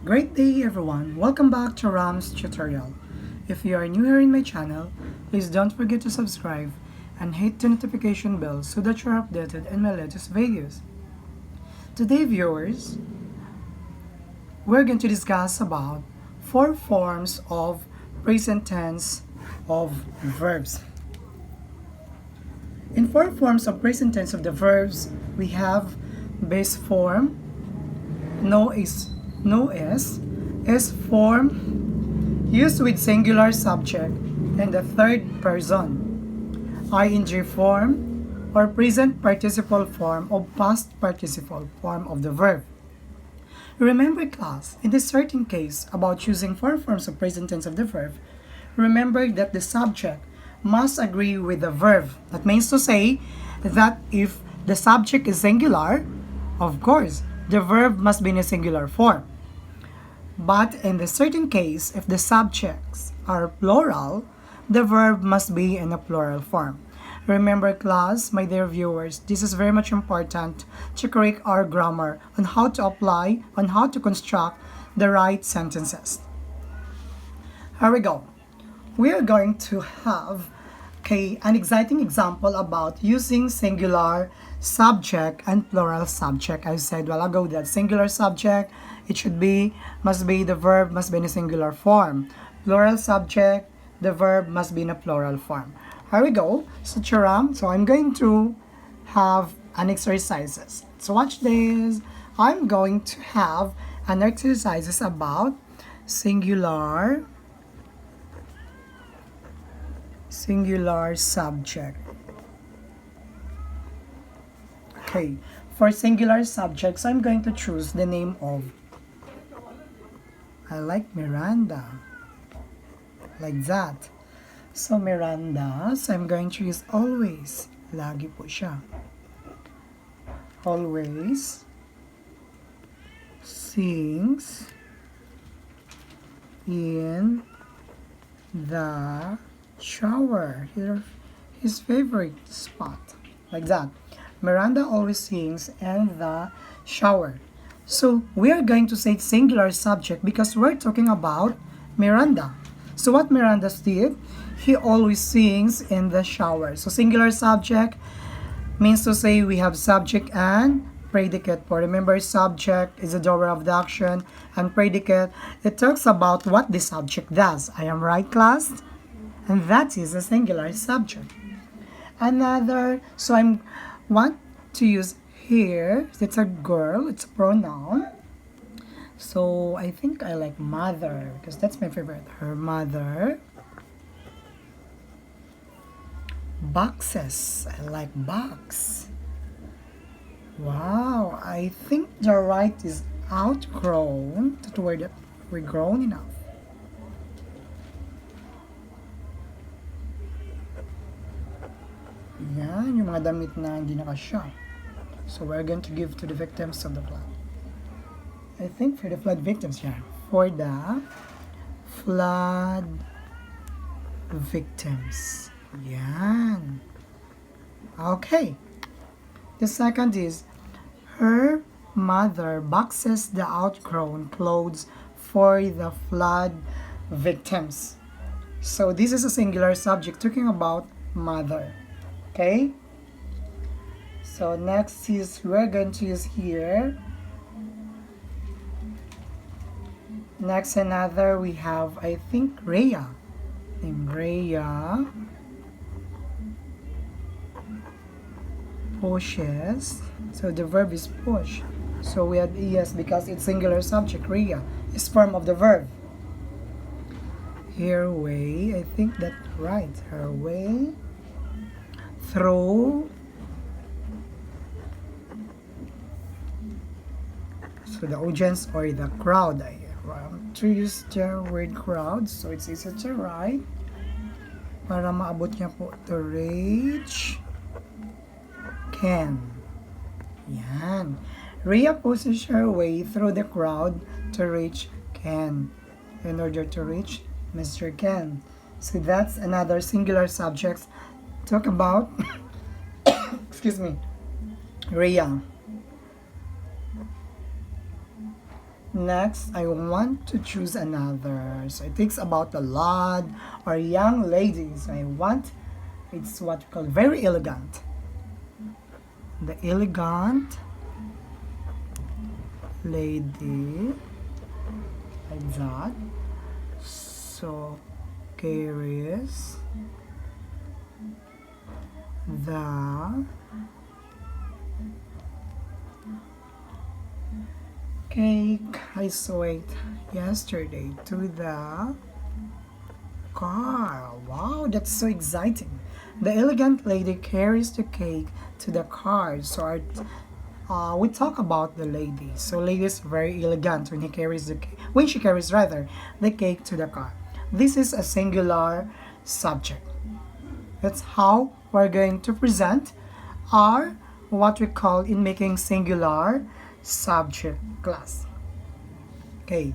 Great day everyone! Welcome back to Ramz tutorial. If you are new here in my channel, please don't forget to subscribe and hit the notification bell so that you're updated in my latest videos. Today viewers, we're going to discuss about 4 forms of present tense of verbs. In 4 forms of present tense of the verbs, we have base form, no is, S form, used with singular subject and the third person, ing form, or present participle form of past participle form of the verb. Remember class, in this certain case about choosing 4 forms of present tense of the verb, remember that the subject must agree with the verb. That means to say that if the subject is singular, of course, the verb must be in a singular form. But in the certain case, if the subjects are plural, the verb must be in a plural form. Remember class, my dear viewers, this is very much important to correct our grammar on how to apply, on how to construct the right sentences. Here we go. We are going to have an exciting example about using singular subject and plural subject. I said a while ago that singular subject, must be the verb must be in a singular form. Plural subject, the verb must be in a plural form. Here we go. So I'm going to have an exercises. So watch this. I'm going to have an exercises about singular subject. Okay, for singular subjects, I'm going to choose the name of, I like Miranda, like that. So Miranda, so I'm going to use always. Lagi po siya. Always sings in the shower. His favorite spot, like that. Miranda always sings in the shower. So we are going to say singular subject because we're talking about Miranda. So what Miranda did, he always sings in the shower. So singular subject means to say we have subject and predicate. For remember, subject is the doer of the action, and predicate, it talks about what the subject does. I am right, class? And that is a singular subject. So I want to use here, it's a girl, it's a pronoun. So I think I like mother because that's my favorite. Her mother. Boxes, I like box. Wow, I think the right is outgrown. That word that we're grown enough. Yan, yung mga damit na hindi nakasya. So we're going to give to the victims of the flood. I think for the flood victims, yeah. For the flood victims. Yan. Okay. The second is, her mother boxes the outgrown clothes for the flood victims. So this is a singular subject talking about mother. Okay? So next is, we're going to use here. Next another we have, I think, Rhea. Named Rhea pushes. So the verb is push. So we have es because it's singular subject. Rhea is form of the verb. Her way, I think that's right. Her way through. So the audience or the crowd. I want to use the word crowd, so it's easy to write. Para maabot niya po, to reach Ken. Yan. Rhea pushes her way through the crowd to reach Ken. In order to reach Mr. Ken. So that's another singular subject. Talk about, excuse me, Rhea. Next, I want to choose another. So it takes about a lad or young ladies. It's what we call very elegant. The elegant lady, like that. So carries the cake I saw it yesterday to the car. Wow, that's so exciting. The elegant lady carries the cake to the car. So we talk about the lady. So lady is very elegant when she carries the cake to the car. This is a singular subject. That's how we're going to present our what we call in making singular subject class. Okay,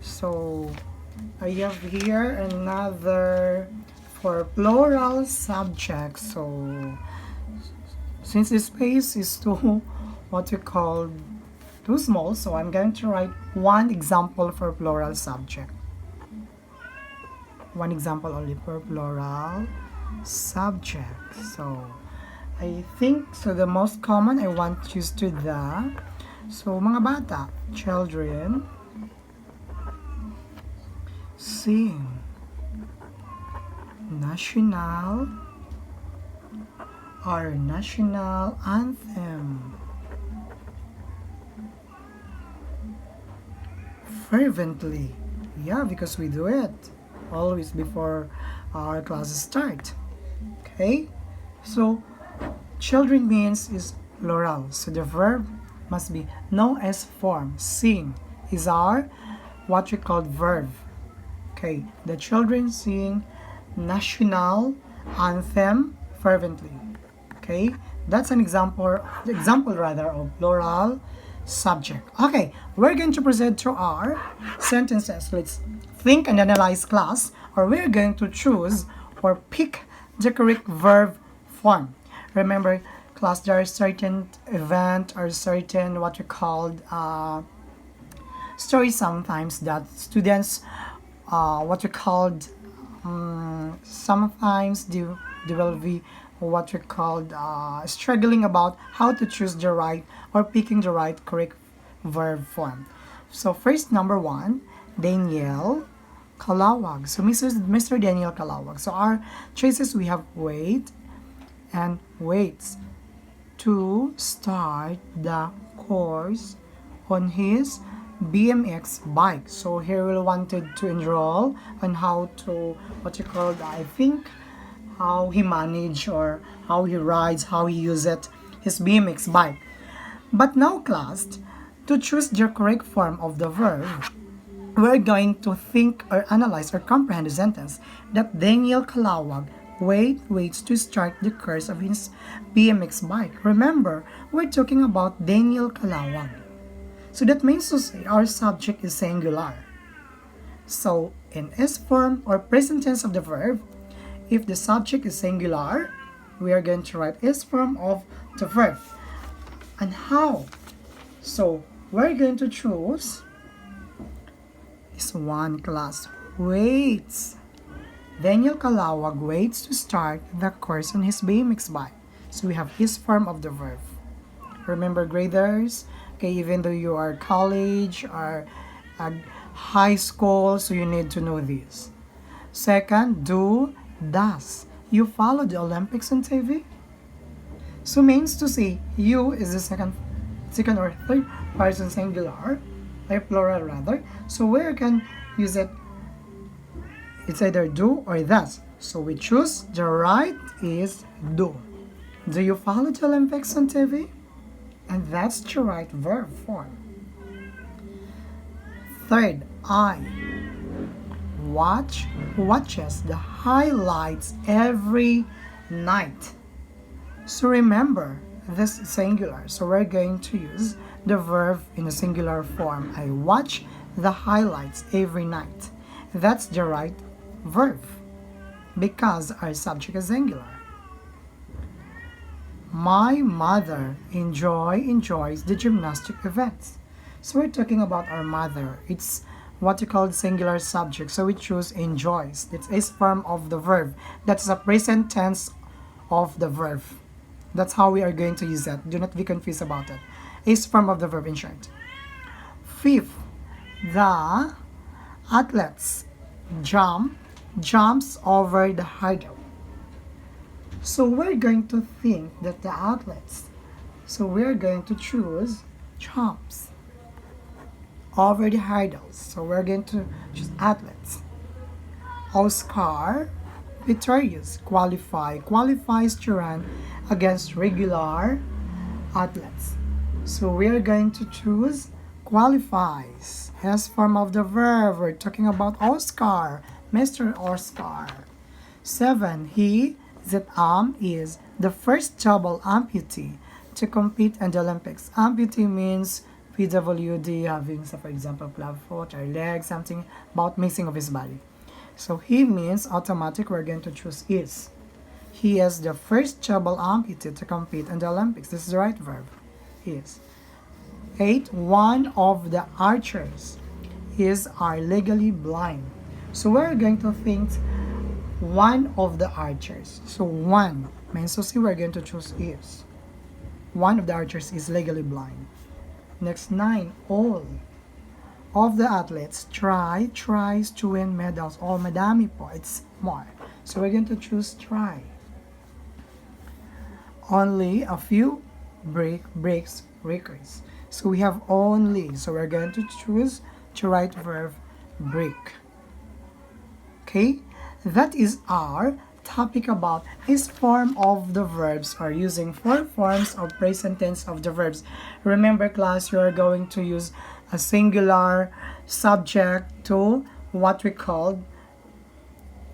so I have here another for plural subject. So since the space is too what we call too small, so I'm going to write one example for plural subject. One example only for plural subject. So I think so the most common I want to use to the. So mga bata, children sing our national anthem fervently. Yeah, because we do it always before our classes start. Okay, so children means is plural, so the verb must be no S form. Sing is our what we call verb. Okay, the children sing national anthem fervently. Okay, that's an example of plural subject. Okay, we're going to proceed to our sentences. Let's think and analyze class, or we're going to choose or pick the correct verb form. Remember, class, there are certain event or certain what we called stories sometimes that students what we called sometimes they will be what we called struggling about how to choose the right or picking the right correct verb form. So first, number one, Daniel Kalawag. So Mr. Daniel Kalawag. So our choices, we have wait and waits to start the course on his BMX bike. So here we wanted to enroll on how to what you call I think how he manage or how he rides, how he uses his BMX bike. But now class, to choose the correct form of the verb, we're going to think or analyze or comprehend the sentence that Daniel Kalawag waits to start the course of his BMX bike. Remember, we're talking about Daniel Kalawag. So that means to say our subject is singular. So in S form or present tense of the verb, if the subject is singular, we are going to write S form of the verb. And how? So we're going to choose is one class waits. Daniel Kalawag waits to start the course on his BMX bike. So we have his form of the verb. Remember, graders, okay, even though you are college or high school, so you need to know this. Second, does. You follow the Olympics on TV? So means to say you is the second or third person singular, or plural rather. So where you can use it, it's either do or does. So we choose the right is do. Do you follow the Olympics on TV? And that's the right verb form. Third, watches the highlights every night. So remember, this is singular. So we're going to use the verb in a singular form. I watch the highlights every night. That's the right verb because our subject is singular. My mother enjoys the gymnastic events. So we're talking about our mother. It's what you call singular subject. So we choose enjoys. It's a form of the verb. That's a present tense of the verb. That's how we are going to use that. Do not be confused about it. Is form of the verb in short. Fifth, the athletes jumps over the hurdle. So we're going to think that the athletes. So we're going to choose jumps over the hurdles. So we're going to choose athletes. Oscar Victorious qualifies to run against regular athletes. So we're going to choose qualifies as form of the verb. We're talking about Oscar, Mr. Oscar. 7. He that is the first double amputee to compete in the Olympics. Amputee means PWD, having, so for example, club foot or leg, something about missing of his body. So he means automatic, we're going to choose is. He is the first double amputee to compete in the Olympics. This is the right verb. Is. 8. One of the archers are legally blind. So we're going to think one of the archers. So one means, so see, we're going to choose is. One of the archers is legally blind. Next, 9. All of the athletes tries to win medals. All, madami po, it's more. So we're going to choose try. Only a few breaks records. So we have only. So we're going to choose to write verb break. Okay, that is our topic about is form of the verbs or using 4 forms of present tense of the verbs. Remember, class, you are going to use a singular subject to what we call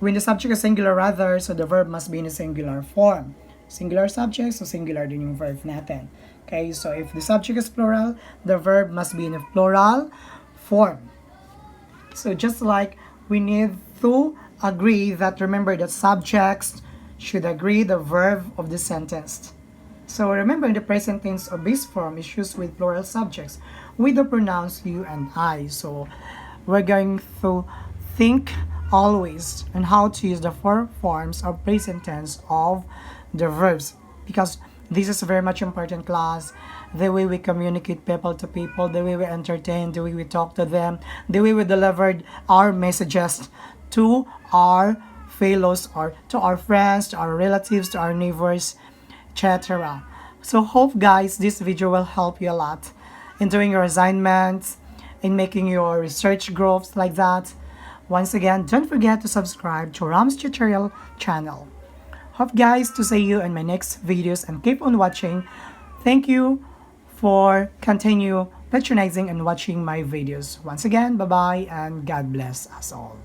when the subject is singular rather, so the verb must be in a singular form. Singular subject, so singular din yung verb natin. Okay, so if the subject is plural, the verb must be in a plural form. So just like we need to agree that, remember that subjects should agree the verb of the sentence. So remember, in the present tense of base form is used with plural subjects with the pronouns you and I. So we're going to think always on how to use the 4 forms of present tense of the verbs, because this is a very much important, class. The way we communicate people to people, the way we entertain, the way we talk to them, the way we delivered our messages to our fellows or to our friends, to our relatives, to our neighbors, etc. So hope, guys, this video will help you a lot in doing your assignments, in making your research groups like that. Once again, don't forget to subscribe to Ramz tutorial channel. Hope, guys, to see you in my next videos and keep on watching. Thank you for continue patronizing and watching my videos. Once again, bye-bye and God bless us all.